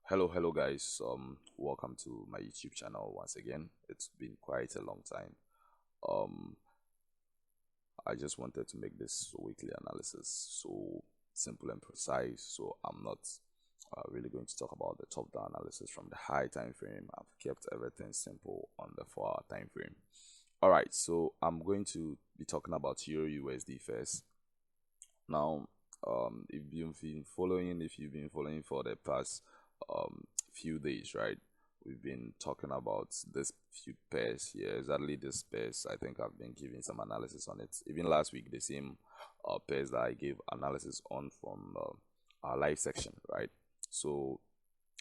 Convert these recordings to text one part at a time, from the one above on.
Hello guys. Welcome to my YouTube channel once again. It's been quite a long time. Um, I just wanted to make this weekly analysis so simple and precise. So I'm not really going to talk about the top-down analysis from the high time frame. I've kept everything simple on the 4-hour time frame. All right. So I'm going to be talking about Euro USD first. Now, if you've been following for the past few days, right? We've been talking about this few pairs here, exactly this pairs. I think I've been giving some analysis on it. Even last week, the same pairs that I gave analysis on from our live section, right? So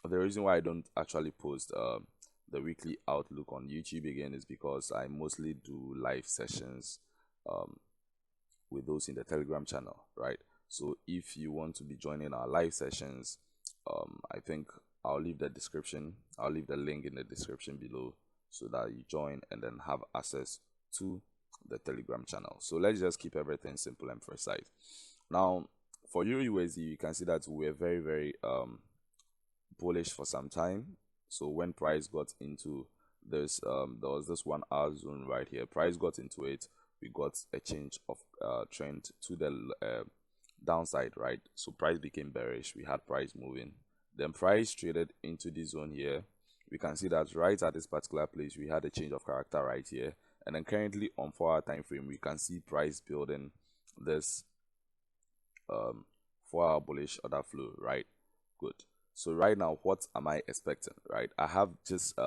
the reason why I don't actually post the weekly outlook on YouTube again is because I mostly do live sessions with those in the Telegram channel, right? So if you want to be joining our live sessions, I think I'll leave the link in the description below so that you join and then have access to the Telegram channel. So let's just keep everything simple and precise. Now, for Euro USD, you can see that we're very bullish for some time. So when price got into this, there was this 1 hour zone right here. Price got into it. We got a change of trend to the downside, right? So price became bearish. We had price moving. Then price traded into this zone here. We can see that right at this particular place, we had a change of character right here. And then currently on 4-hour time frame, we can see price building this 4-hour bullish order flow, right? Good. So right now, what am I expecting, right? I have just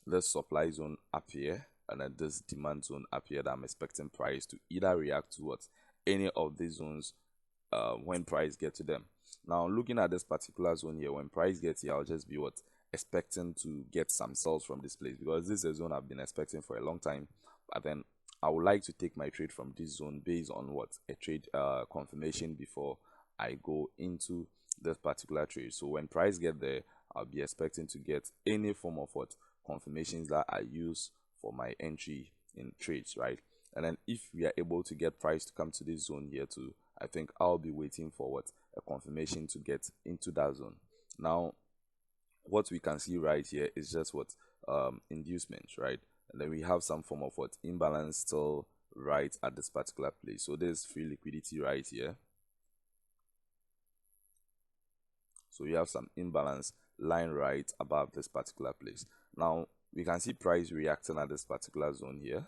this supply zone up here and then this demand zone up here that I'm expecting price to either react towards any of these zones when price get to them. Now looking at this particular zone here, when price gets here, I'll just be expecting to get some sells from this place, because this is a zone I've been expecting for a long time. But then I would like to take my trade from this zone based on a trade confirmation before I go into this particular trade. So when price get there, I'll be expecting to get any form of confirmations that I use for my entry in trades, right? And then if we are able to get price to come to this zone here too, I think I'll be waiting for a confirmation to get into that zone. Now what we can see right here is just inducement, right? And then we have some form of imbalance still right at this particular place. So there's free liquidity right here. So you have some imbalance line right above this particular place. Now we can see price reacting at this particular zone here,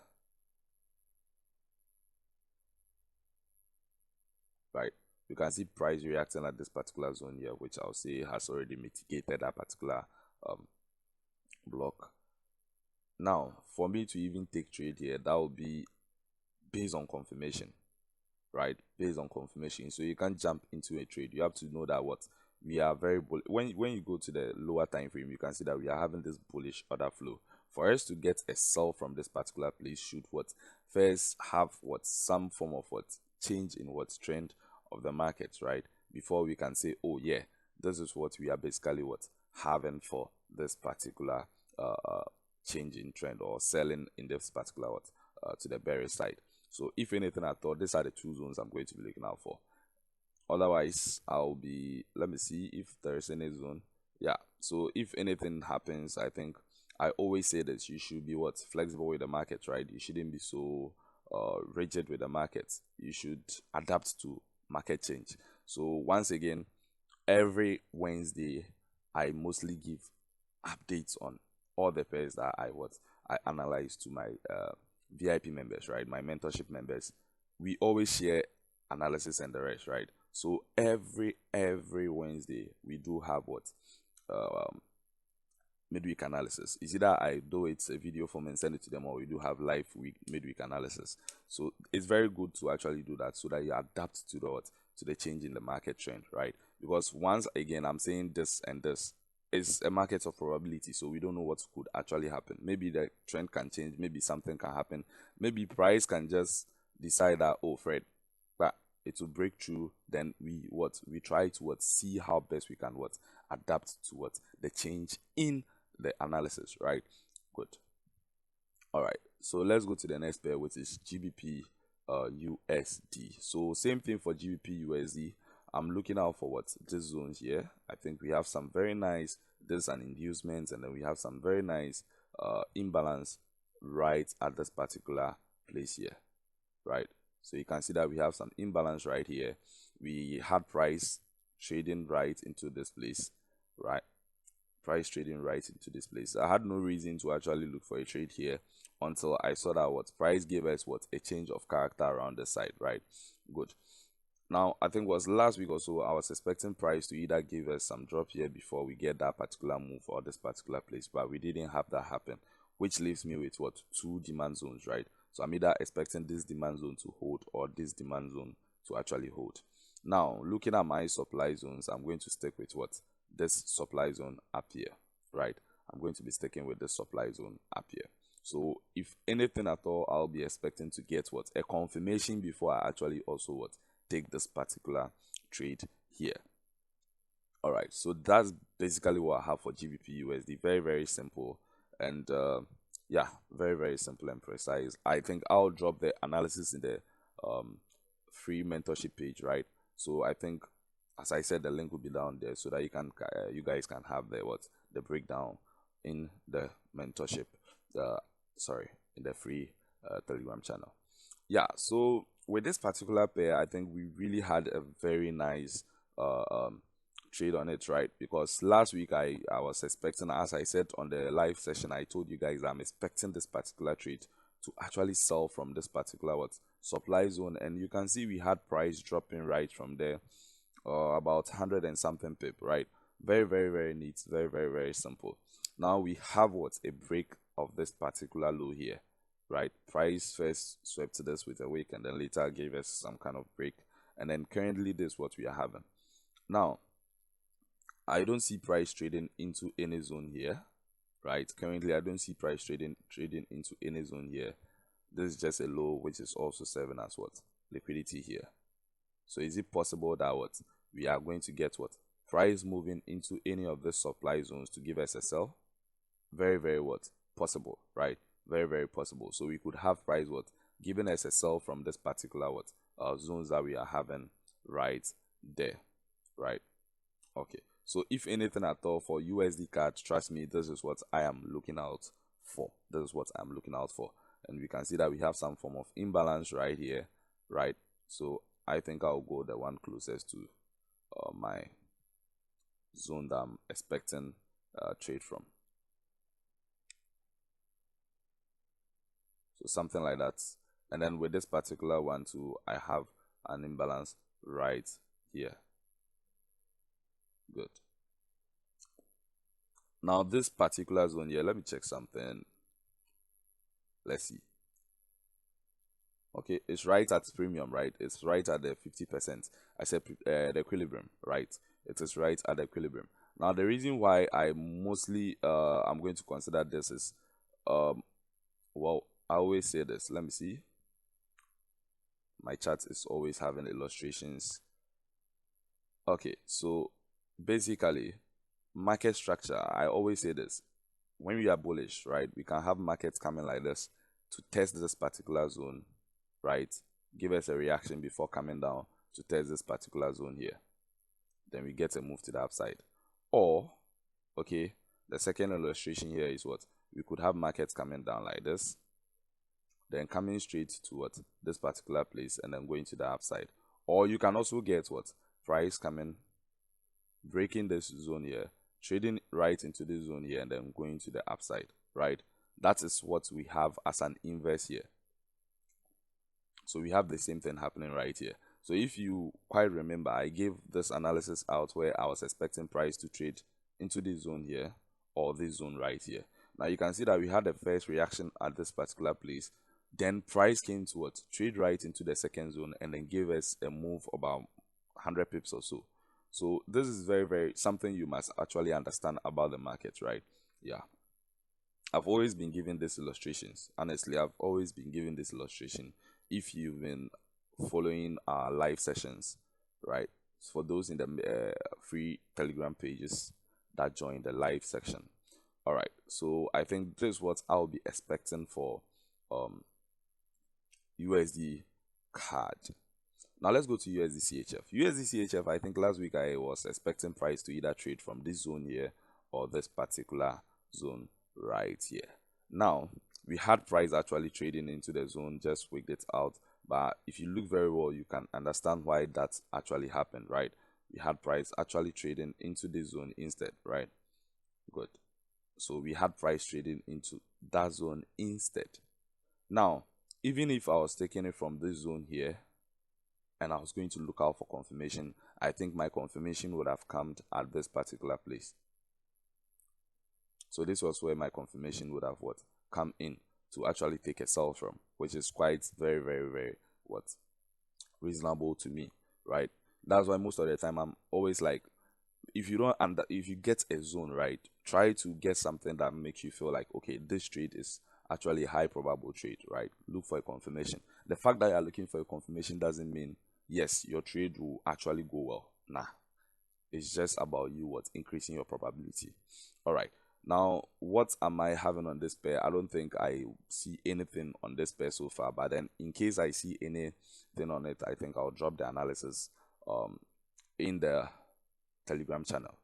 right? You can see price reacting at this particular zone here, which I'll say has already mitigated that particular block. Now for me to even take trade here, that will be based on confirmation, right? Based on confirmation. So you can't jump into a trade. You have to know that we are very bullish. When you go to the lower time frame, you can see that we are having this bullish order flow. For us to get a sell from this particular place, should first have some form of change in trend of the market, right? Before we can say, oh yeah, this is what we are basically having for this particular change in trend or selling in this particular to the bearish side. So if anything, I thought these are the two zones I'm going to be looking out for. Otherwise, let me see if there is any zone. Yeah, so if anything happens, I think I always say that you should be flexible with the market, right? You shouldn't be so rigid with the market. You should adapt to market change. So once again, every Wednesday I mostly give updates on all the pairs that I analyze to my VIP members, right? My mentorship members. We always share analysis and the rest, right? So every Wednesday we do have midweek analysis. Is either I do a video form and send it to them, or we do have live midweek analysis. So it's very good to actually do that so that you adapt to the change in the market trend, right? Because once again, I'm saying this and this is a market of probability, so we don't know what could actually happen. Maybe the trend can change, maybe something can happen, maybe price can just decide that, oh Fred, but it will break through. Then we try to see how best we can adapt to the change in the analysis, right? Good. All right, so let's go to the next pair, which is GBP USD. So same thing for GBP USD. I'm looking out for these zones here. I think we have some very nice This is an inducement, and then we have some very nice imbalance right at this particular place here, right? So you can see that we have some imbalance right here. We had price trading right into this place, right? Price trading right into this place. I had no reason to actually look for a trade here until I saw that what price gave us what a change of character around the side, right? Good. Now I think it was last week or so I was expecting price to either give us some drop here before we get that particular move or this particular place, but we didn't have that happen, which leaves me with what, two demand zones, right? So I'm either expecting this demand zone to hold or this demand zone to actually hold. Now looking at my supply zones, I'm going to stick with what, this supply zone up here, right? I'm going to be sticking with this supply zone up here. So if anything at all, I'll be expecting to get what, a confirmation before I actually also what, take this particular trade here. All right, so that's basically what I have for GBPUSD. Very, very simple, and yeah, very, very simple and precise. I think I'll drop the analysis in the free mentorship page, right? So I think, as I said, the link will be down there so that you guys can have the breakdown in the mentorship, in the free Telegram channel. Yeah, so with this particular pair, I think we really had a very nice trade on it, right? Because last week I was expecting, as I said on the live session, I told you guys I'm expecting this particular trade to actually sell from this particular supply zone, and you can see we had price dropping right from there, about 100 and something pip, right? Very, very, very neat, very, very, very simple. Now we have a break of this particular low here, right? Price first swept this with a wick and then later gave us some kind of break, and then currently this is what we are having. Now I don't see price trading into any zone here, right? Currently I don't see price trading into any zone here. This is just a low which is also serving as liquidity here. So is it possible that we are going to get price moving into any of the supply zones to give us a sell? Very, very possible, right? Very, very possible. So we could have price giving us a sell from this particular zones that we are having right there, right? Okay, so if anything at all for USD CAD, trust me, this is what I am looking out for. This is what I'm looking out for, and we can see that we have some form of imbalance right here, right? So I think I'll go the one closest to my zone that I'm expecting trade from. So something like that. And then with this particular one too, I have an imbalance right here. Good. Now this particular zone here, let me check something. Let's see. Okay, it's right at premium, right? It's right at the 50%. I said the equilibrium, right? It is right at the equilibrium. Now the reason why I mostly I'm going to consider this is well, I always say this. Let me see. My chart is always having illustrations. Okay, so basically market structure, I always say this. When we are bullish, right, we can have markets coming like this to test this particular zone, right? Give us a reaction before coming down to test this particular zone here. Then we get a move to the upside. Or, okay, the second illustration here is we could have markets coming down like this, then coming straight to this particular place and then going to the upside. Or you can also get price coming, breaking this zone here, trading right into this zone here and then going to the upside, right? That is what we have as an inverse here. So we have the same thing happening right here. So if you quite remember, I gave this analysis out where I was expecting price to trade into this zone here or this zone right here. Now you can see that we had the first reaction at this particular place. Then price came to trade right into the second zone and then gave us a move about 100 pips or so. So this is very, very something you must actually understand about the market, right? Yeah. I've always been giving these illustrations. Honestly, I've always been giving this illustration. If you've been following our live sessions, right? For those in the free Telegram pages that join the live section. All right. So I think this is what I'll be expecting for USD CAD. Now let's go to USD CHF. USD CHF, I think last week I was expecting price to either trade from this zone here or this particular zone right here. Now we had price actually trading into the zone, just wigged it out, but if you look very well, you can understand why that actually happened, right? We had price actually trading into the zone instead, right? Good. So we had price trading into that zone instead. Now, even if I was taking it from this zone here and I was going to look out for confirmation, I think my confirmation would have come at this particular place. So this was where my confirmation would have come in to actually take a sell from, which is quite very reasonable to me, right? That's why most of the time I'm always like, if you get a zone, right, try to get something that makes you feel like, okay, this trade is actually a high probable trade, right? Look for a confirmation. The fact that you're looking for a confirmation doesn't mean yes, your trade will actually go well. Nah, it's just about you increasing your probability. All right, now what am I having on this pair? I don't think I see anything on this pair so far, but then in case I see anything on it, I think I'll drop the analysis in the Telegram channel.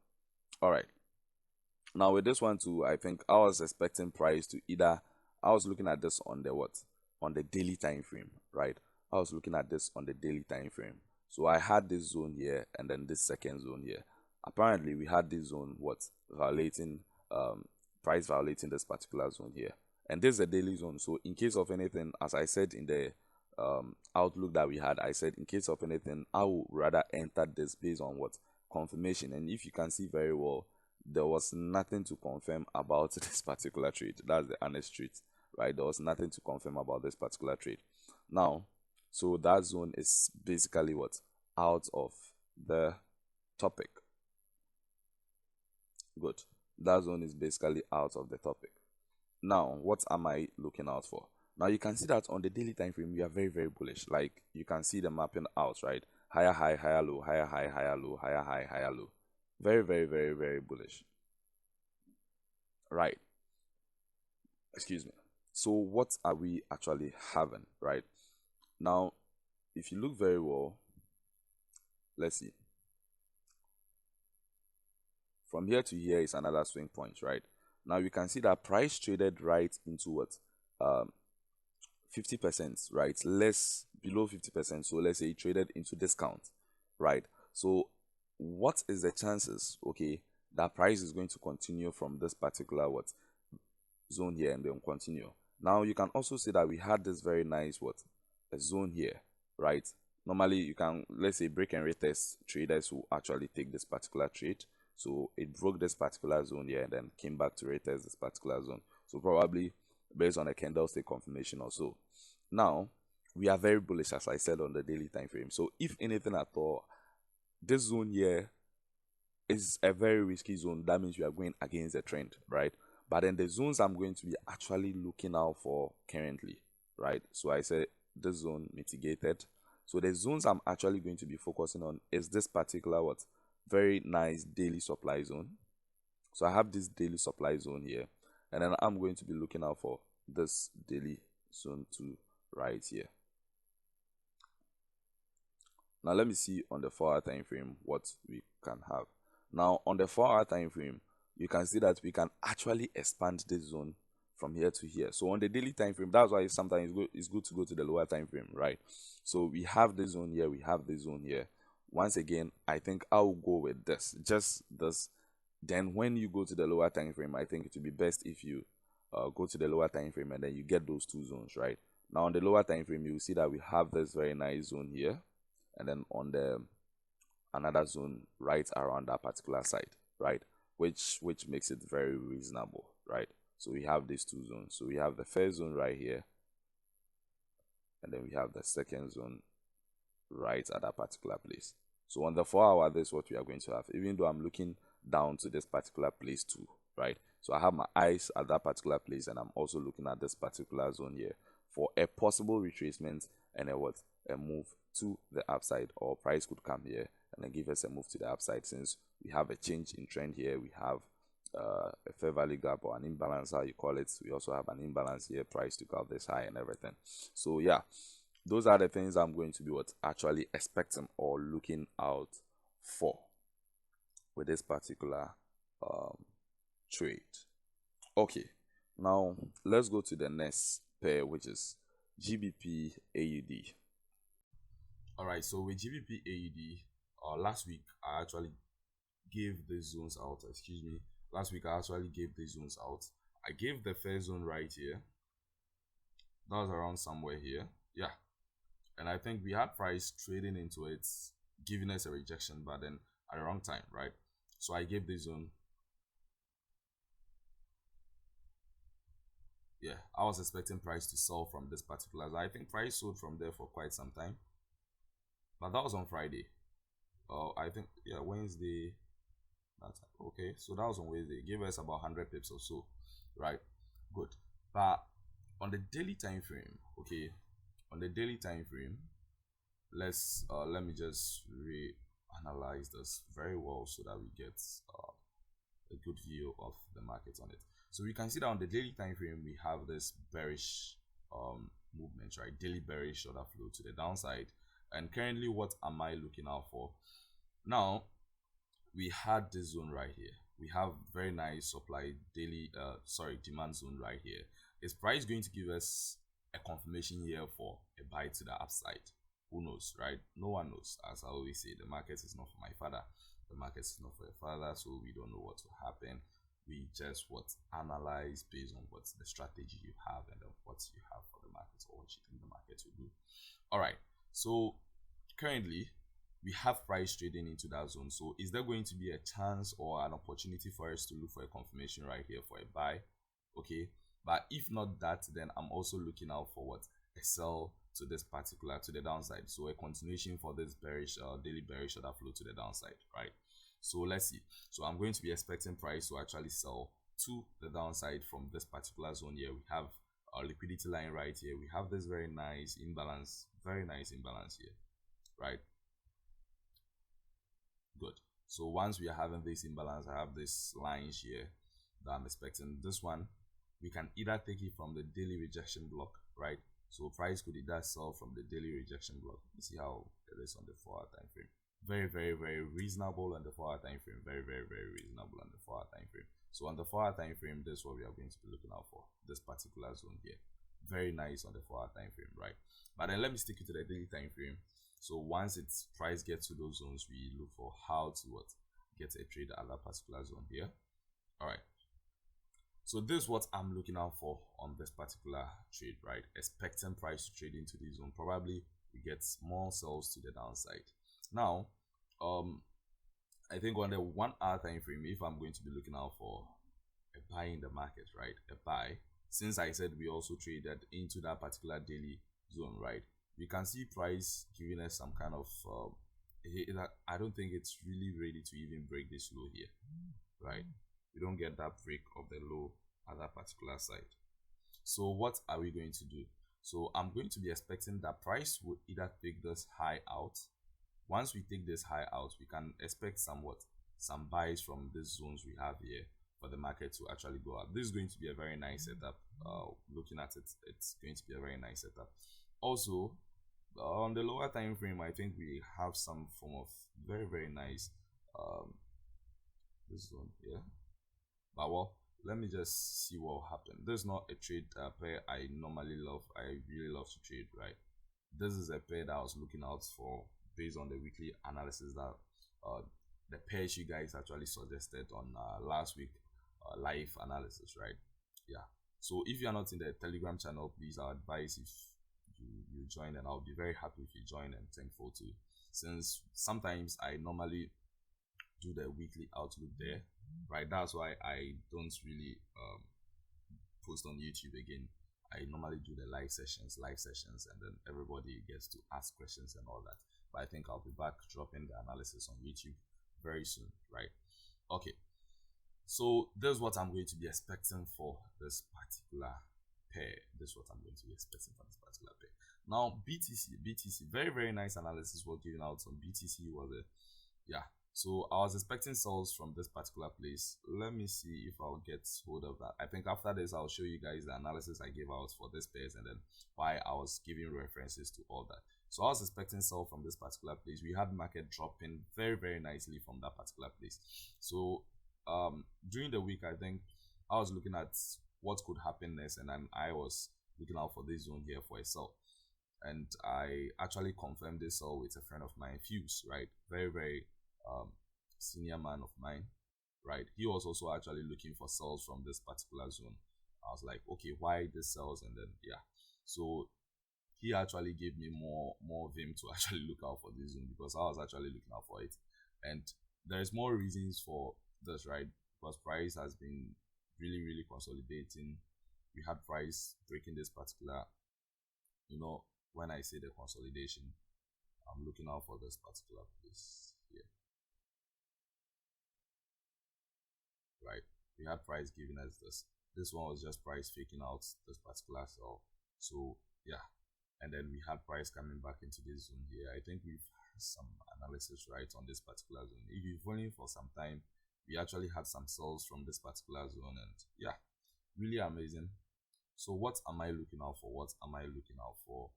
All right, now with this one too, I think I was expecting price to either, I was looking at this on the on the daily time frame, right? I was looking at this on the daily time frame. So I had this zone here and then this second zone here. Apparently we had this zone violating price violating this particular zone here, and this is a daily zone. So in case of anything, as I said in the outlook that we had, I said in case of anything, I would rather enter this based on confirmation. And if you can see very well, there was nothing to confirm about this particular trade. That's the honest truth, right? There was nothing to confirm about this particular trade. Now, so that zone is basically out of the topic. Good. That zone is basically out of the topic. Now, what am I looking out for? Now you can see that on the daily time frame we are very bullish. Like you can see the mapping out, right? Higher high, higher low, higher high, higher low, higher high, higher low. Very bullish. Right. Excuse me. So what are we actually having, right? Now, if you look very well, let's see. From here to here is another swing point, right? Now you can see that price traded right into 50%, right? Less below 50%. So let's say it traded into discount, right? So what is the chances, okay, that price is going to continue from this particular zone here and then continue? Now you can also see that we had this very nice a zone here, right? Normally you can, let's say, break and retest traders who actually take this particular trade. So it broke this particular zone here and then came back to retest this particular zone. So probably based on a candlestick confirmation or so. Now we are very bullish, as I said, on the daily time frame. So if anything at all, this zone here is a very risky zone. That means we are going against the trend, right? But then the zones I'm going to be actually looking out for currently, right? So I said this zone mitigated. So the zones I'm actually going to be focusing on is this particular very nice daily supply zone. So I have this daily supply zone here, and then I'm going to be looking out for this daily zone 2 right here. Now let me see on the 4-hour time frame what we can have. Now on the 4-hour time frame, you can see that we can actually expand this zone from here to here. So on the daily time frame, that's why sometimes it's good to go to the lower time frame, right? So we have this zone here, we have this zone here. Once again, I think I'll go with this, just this. Then when you go to the lower time frame, I think it would be best if you go to the lower time frame and then you get those two zones, right? Now on the lower time frame, you will see that we have this very nice zone here, and then on the another zone right around that particular side, right? Which makes it very reasonable, right? So we have these two zones. So we have the first zone right here, and then we have the second zone right at that particular place. So on the 4-hour, this is what we are going to have, even though I'm looking down to this particular place too, right? So I have my eyes at that particular place, and I'm also looking at this particular zone here for a possible retracement and a move to the upside, or price could come here and then give us a move to the upside. Since we have a change in trend here, we have a fair value gap or an imbalance, how you call it. We also have an imbalance here, price took out this high and everything. So yeah, those are the things I'm going to be actually expecting or looking out for with this particular trade. Okay, now let's go to the next pair, which is GBP AUD. All right, so with GBP AUD, last week I actually gave these zones out. Excuse me. Last week I actually gave these zones out. I gave the first zone right here. That was around somewhere here. Yeah, and I think we had price trading into it, giving us a rejection, but then at the wrong time, right? So I gave this zone. Yeah, I was expecting price to sell from this particular zone. I think price sold from there for quite some time, but that was on Friday. I think, yeah, Wednesday. That's okay. So that was on Wednesday. It gave us about 100 pips or so, right? Good. But on the daily time frame, okay, on the daily time frame, let me just reanalyze this very well so that we get a good view of the market on it. So we can see that on the daily time frame we have this bearish movement, right? Daily bearish order flow to the downside. And currently, what am I looking out for? Now, we had this zone right here. We have very nice supply demand zone right here. Is price going to give us a confirmation here for a buy to the upside? Who knows, right? No one knows. As I always say, the market is not for my father. The market is not for your father, so we don't know what will happen. We just analyze based on what the strategy you have and what you have for the market or what you think the market will do. All right, so currently we have price trading into that zone. So is there going to be a chance or an opportunity for us to look for a confirmation right here for a buy? Okay, but if not that, then I'm also looking out for what? A sell to this particular, to the downside. So a continuation for this bearish daily bearish order flow to the downside, right? So let's see. So I'm going to be expecting price to actually sell to the downside from this particular zone here. We have our liquidity line right here. We have this very nice imbalance here, right? Good. So once we are having this imbalance, I have this lines here that I'm expecting. This one, we can either take it from the daily rejection block, right? So price could either sell from the daily rejection block. You see how it is on the 4-hour time frame. Very, very, very reasonable on the 4-hour time frame. Very, very, very reasonable on the 4-hour time frame. So on the 4-hour time frame, this is what we are going to be looking out for. This particular zone here. Very nice on the 4-hour time frame, right? But then let me stick it to the daily time frame. So once its price gets to those zones, we look for how to get a trade at that particular zone here. All right. So this is what I'm looking out for on this particular trade, right? Expecting price to trade into this zone. Probably we get small sells to the downside. Now, I think on the 1-hour time frame, if I'm going to be looking out for a buy in the market, right? A buy, since I said we also traded into that particular daily zone, right? We can see price giving us some kind of I don't think it's really ready to even break this low here, right? We don't get that break of the low at that particular side. So what are we going to do? So I'm going to be expecting that price will either take this high out. Once we take this high out, we can expect some buys from these zones we have here for the market to actually go up. This is going to be a very nice setup. Looking at it, it's going to be a very nice setup. Also, on the lower time frame, I think we have some form of very, very nice this one here. But well, let me just see what will happen. This is not a trade pair I normally love. I really love to trade, right? This is a pair that I was looking out for based on the weekly analysis that the pairs you guys actually suggested on last week live analysis, right? Yeah. So if you are not in the Telegram channel, please, I advise if you join, and I'll be very happy if you join and thankful too. Since sometimes I normally do the weekly outlook there, right? That's why I don't really post on YouTube again. I normally do the live sessions, and then everybody gets to ask questions and all that. But I think I'll be back dropping the analysis on YouTube very soon, right? Okay, so this is what I'm going to be expecting for this particular pair. This is what I'm going to be expecting for this particular pair. Now BTC, very, very nice analysis was given out on BTC. Was a so I was expecting sells from this particular place. Let me see if I'll get hold of that. I think after this I'll show you guys the analysis I gave out for this pairs and then why I was giving references to all that. So I was expecting sell from this particular place. We had market dropping very, very nicely from that particular place. So during the week, I think I was looking at what could happen next, and then I was looking out for this zone here for a sell. And I actually confirmed this sell with a friend of mine, Fuse, right? Very, very senior man of mine, right? He was also actually looking for sells from this particular zone. I was like, okay, why this sells? And then yeah, so he actually gave me more vim to actually look out for this zone, because I was actually looking out for it. And there's more reasons for this, right? Because price has been really consolidating. We had price breaking this particular, when I say the consolidation, I'm looking out for this particular place here, right? We had price giving us this one was just price faking out this particular sell. So yeah, and then we had price coming back into this zone here. I think we've had some analysis right on this particular zone. If you've following for some time, we actually had some sells from this particular zone, and yeah, really amazing. So what am I looking out for? What am I looking out for?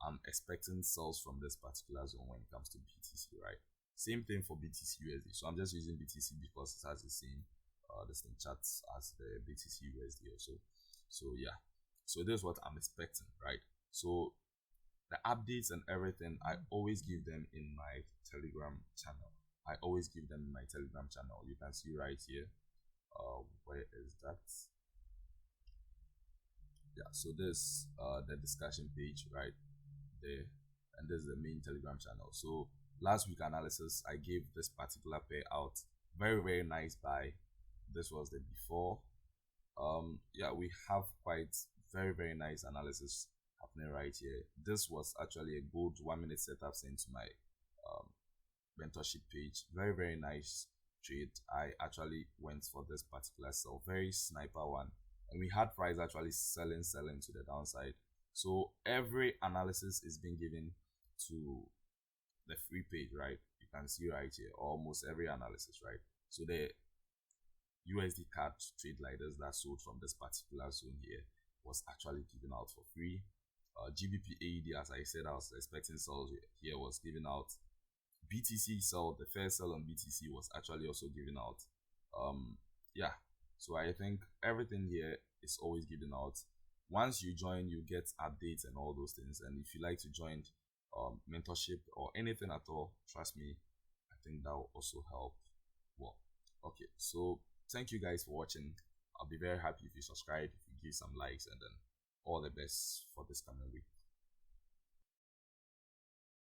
I'm expecting sells from this particular zone when it comes to BTC, right? Same thing for BTC-USD. So I'm just using BTC because it has the same same charts as the BTC-USD also. So yeah, so this is what I'm expecting, right? So the updates and everything, I always give them in my Telegram channel. I always give them in my Telegram channel. You can see right here. Where is that? Yeah, so this the discussion page right there, and this is the main Telegram channel. So last week analysis, I gave this particular pair out. Very nice buy. This was the before. Yeah, we have quite very nice analysis happening right here. This was actually a good 1 minute setup sent to my mentorship page. Very nice trade. I actually went for this particular sell, very sniper one, and we had price actually selling to the downside. So every analysis is being given to the free page, right? You can see right here almost every analysis, right? So the USD-CAD trade leaders that sold from this particular zone here was actually given out for free. GBPAUD, as I said, I was expecting sell here, was given out. BTC sell, the first sell on BTC was actually also given out. Yeah, so I think everything here is always given out. Once you join, you get updates and all those things. And if you like to join mentorship or anything at all, trust me, I think that will also help. Well, okay, so thank you guys for watching. I'll be very happy if you subscribe, if you give some likes, and then all the best for this coming week.